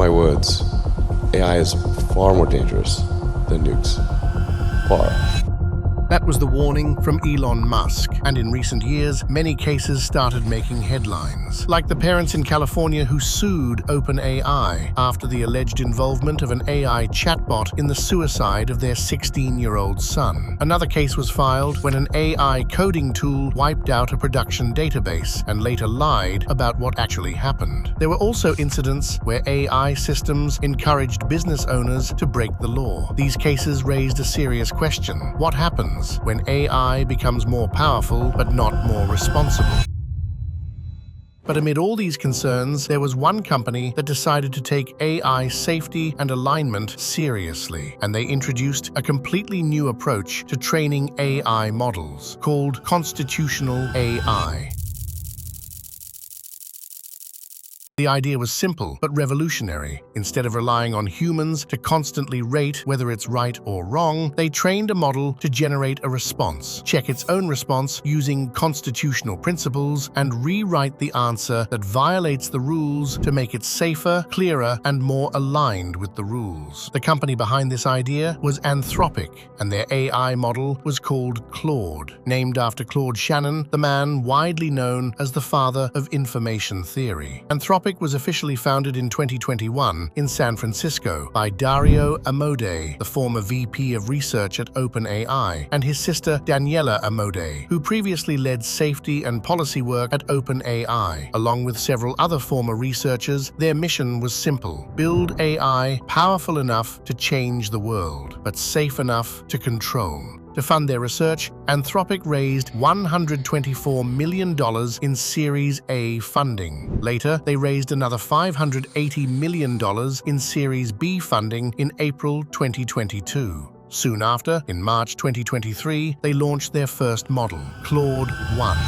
my words, AI is far more dangerous than nukes. Far. That was the warning from Elon Musk, and in recent years, many cases started making headlines, like the parents in California who sued OpenAI after the alleged involvement of an AI chatbot in the suicide of their 16-year-old son. Another case was filed when an AI coding tool wiped out a production database and later lied about what actually happened. There were also incidents where AI systems encouraged business owners to break the law. These cases raised a serious question: what happens when AI becomes more powerful but not more responsible? But amid all these concerns, there was one company that decided to take AI safety and alignment seriously, and they introduced a completely new approach to training AI models called constitutional AI. The idea was simple but revolutionary. Instead of relying on humans to constantly rate whether it's right or wrong, they trained a model to generate a response, check its own response using constitutional principles, and rewrite the answer that violates the rules to make it safer, clearer, and more aligned with the rules. The company behind this idea was Anthropic, and their AI model was called Claude, named after Claude Shannon, the man widely known as the father of information theory. Anthropic was officially founded in 2021 in San Francisco by Dario Amodei, the former VP of Research at OpenAI, and his sister Daniela Amodei, who previously led safety and policy work at OpenAI. Along with several other former researchers, their mission was simple: build AI powerful enough to change the world, but safe enough to control. To fund their research, Anthropic raised $124 million in Series A funding. Later, they raised another $580 million in Series B funding in April 2022. Soon after, in March 2023, they launched their first model, Claude 1.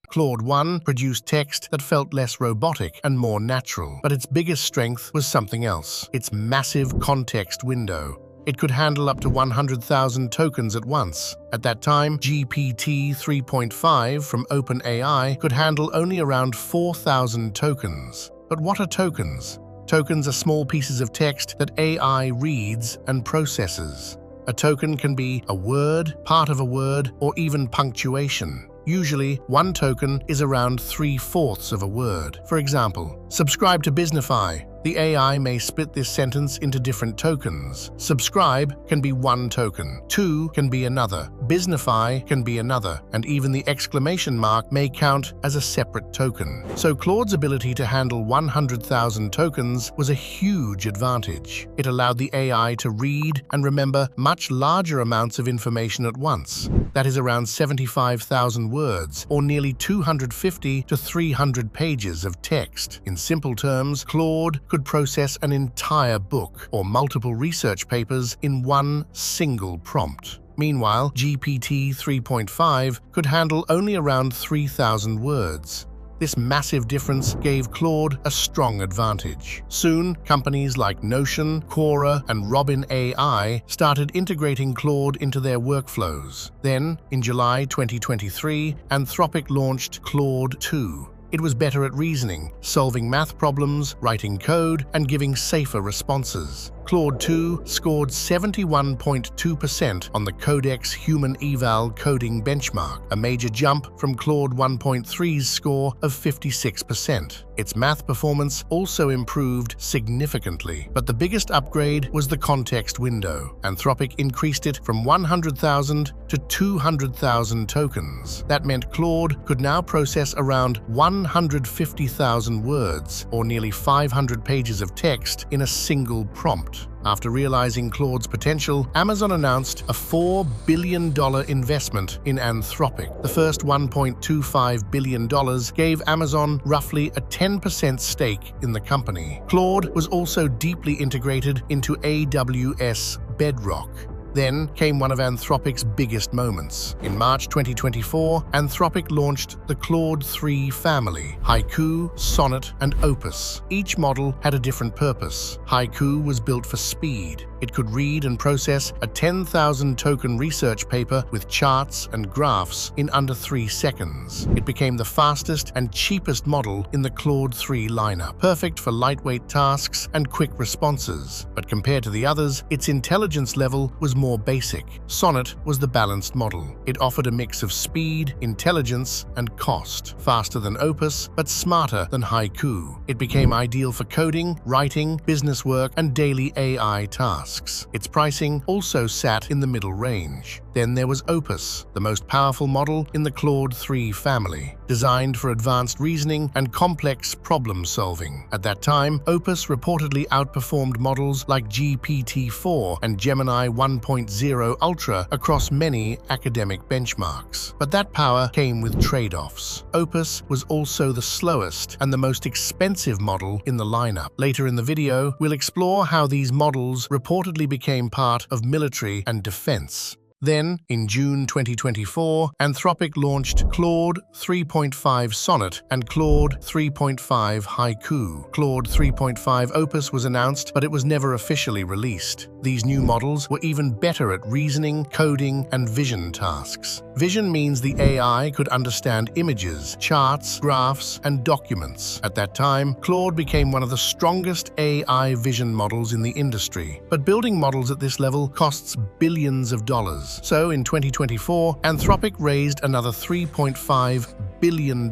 Claude 1 produced text that felt less robotic and more natural, but its biggest strength was something else: its massive context window. It could handle up to 100,000 tokens at once. At that time, GPT 3.5 from OpenAI could handle only around 4,000 tokens. But what are tokens? Tokens are small pieces of text that AI reads and processes. A token can be a word, part of a word, or even punctuation. Usually, one token is around 3/4 of a word. For example, subscribe to Biznify. The AI may split this sentence into different tokens. Subscribe can be one token, to can be another, Biznify can be another, and even the exclamation mark may count as a separate token. So Claude's ability to handle 100,000 tokens was a huge advantage. It allowed the AI to read and remember much larger amounts of information at once. That is around 75,000 words, or nearly 250 to 300 pages of text. In simple terms, Claude could process an entire book or multiple research papers in one single prompt. Meanwhile, GPT 3.5 could handle only around 3,000 words. This massive difference gave Claude a strong advantage. Soon, companies like Notion, Quora, and Robin AI started integrating Claude into their workflows. Then, in July 2023, Anthropic launched Claude 2. It was better at reasoning, solving math problems, writing code, and giving safer responses. Claude 2 scored 71.2% on the Codex Human Eval Coding benchmark, a major jump from Claude 1.3's score of 56%. Its math performance also improved significantly, but the biggest upgrade was the context window. Anthropic increased it from 100,000 to 200,000 tokens. That meant Claude could now process around 150,000 words, or nearly 500 pages of text, in a single prompt. After realizing Claude's potential, Amazon announced a $4 billion investment in Anthropic. The first $1.25 billion gave Amazon roughly a 10% stake in the company. Claude was also deeply integrated into AWS Bedrock. Then came one of Anthropic's biggest moments. In March 2024, Anthropic launched the Claude 3 family: Haiku, Sonnet, and Opus. Each model had a different purpose. Haiku was built for speed. It could read and process a 10,000 token research paper with charts and graphs in under 3 seconds. It became the fastest and cheapest model in the Claude 3 lineup, perfect for lightweight tasks and quick responses. But compared to the others, its intelligence level was more basic. Sonnet was the balanced model. It offered a mix of speed, intelligence, and cost. Faster than Opus, but smarter than Haiku. It became ideal for coding, writing, business work, and daily AI tasks. Its pricing also sat in the middle range. Then there was Opus, the most powerful model in the Claude 3 family, designed for advanced reasoning and complex problem-solving. At that time, Opus reportedly outperformed models like GPT-4 and Gemini 1.0 Ultra across many academic benchmarks. But that power came with trade-offs. Opus was also the slowest and the most expensive model in the lineup. Later in the video, we'll explore how these models reportedly became part of military and defense. Then, in June 2024, Anthropic launched Claude 3.5 Sonnet and Claude 3.5 Haiku. Claude 3.5 Opus was announced, but it was never officially released. These new models were even better at reasoning, coding, and vision tasks. Vision means the AI could understand images, charts, graphs, and documents. At that time, Claude became one of the strongest AI vision models in the industry. But building models at this level costs billions of dollars. So in 2024, Anthropic raised another $3.5 billion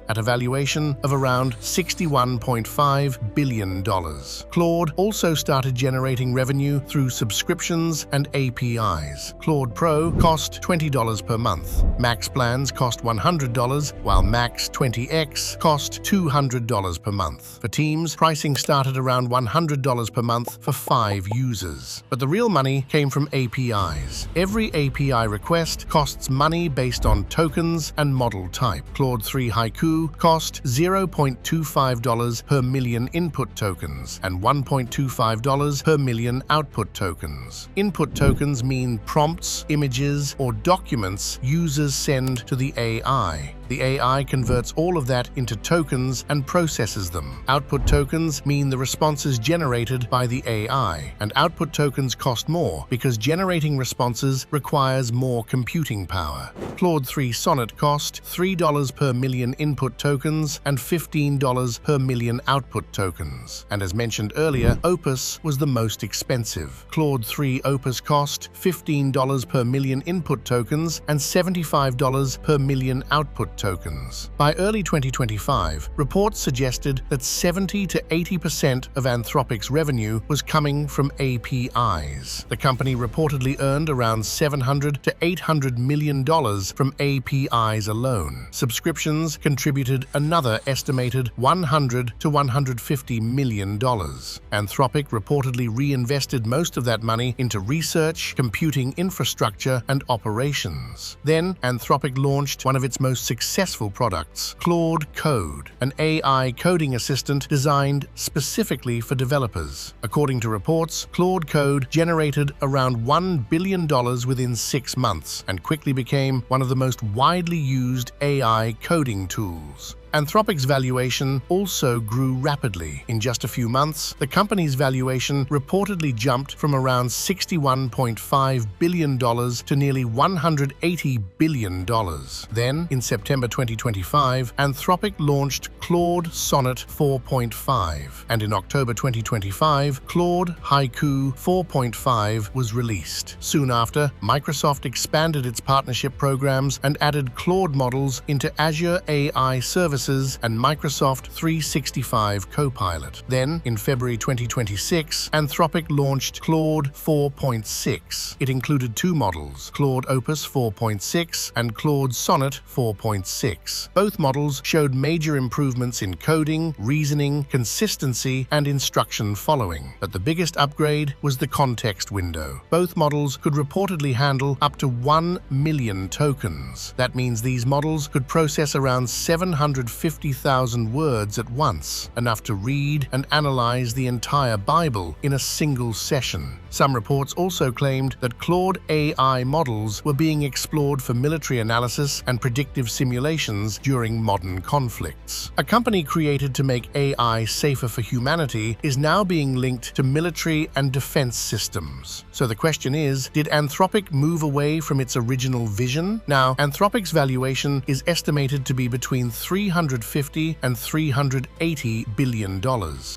at a valuation of around $61.5 billion. Claude also started generating revenue through subscriptions and APIs. Claude Pro cost $20 per month. Max plans cost $100, while Max 20X cost $200 per month. For teams, pricing started around $100 per month for 5 users. But the real money came from APIs. Every API request costs money based on tokens and model type. Claude 3 Haiku cost $0.25 per million input tokens and $1.25 per million output tokens. Input tokens mean prompts, images, or documents users send to the AI. The AI converts all of that into tokens and processes them. Output tokens mean the responses generated by the AI, and output tokens cost more because generating responses requires more computing power. Claude 3 Sonnet cost $3 per million input tokens and $15 per million output tokens. And as mentioned earlier, Opus was the most expensive. Claude 3 Opus cost $15 per million input tokens and $75 per million output tokens. By early 2025, reports suggested that 70 to 80% of Anthropic's revenue was coming from APIs. The company reportedly earned around $700 to $800 million from APIs alone. Subscriptions contributed another estimated $100 to $150 million. Anthropic reportedly reinvested most of that money into research, computing infrastructure, and operations. Then, Anthropic launched one of its most successful products, Claude Code, an AI coding assistant designed specifically for developers. According to reports, Claude Code generated around $1 billion within 6 months and quickly became one of the most widely used AI coding tools. Anthropic's valuation also grew rapidly. In just a few months, the company's valuation reportedly jumped from around $61.5 billion to nearly $180 billion. Then, in September 2025, Anthropic launched Claude Sonnet 4.5, and in October 2025, Claude Haiku 4.5 was released. Soon after, Microsoft expanded its partnership programs and added Claude models into Azure AI services and Microsoft 365 Copilot. Then, in February 2026, Anthropic launched Claude 4.6. It included 2 models, Claude Opus 4.6 and Claude Sonnet 4.6. Both models showed major improvements in coding, reasoning, consistency, and instruction following. But the biggest upgrade was the context window. Both models could reportedly handle up to 1 million tokens. That means these models could process around 700 350,000 words at once, enough to read and analyze the entire Bible in a single session. Some reports also claimed that Claude AI models were being explored for military analysis and predictive simulations during modern conflicts. A company created to make AI safer for humanity is now being linked to military and defense systems. So the question is, did Anthropic move away from its original vision? Now, Anthropic's valuation is estimated to be between $350 and $380 billion.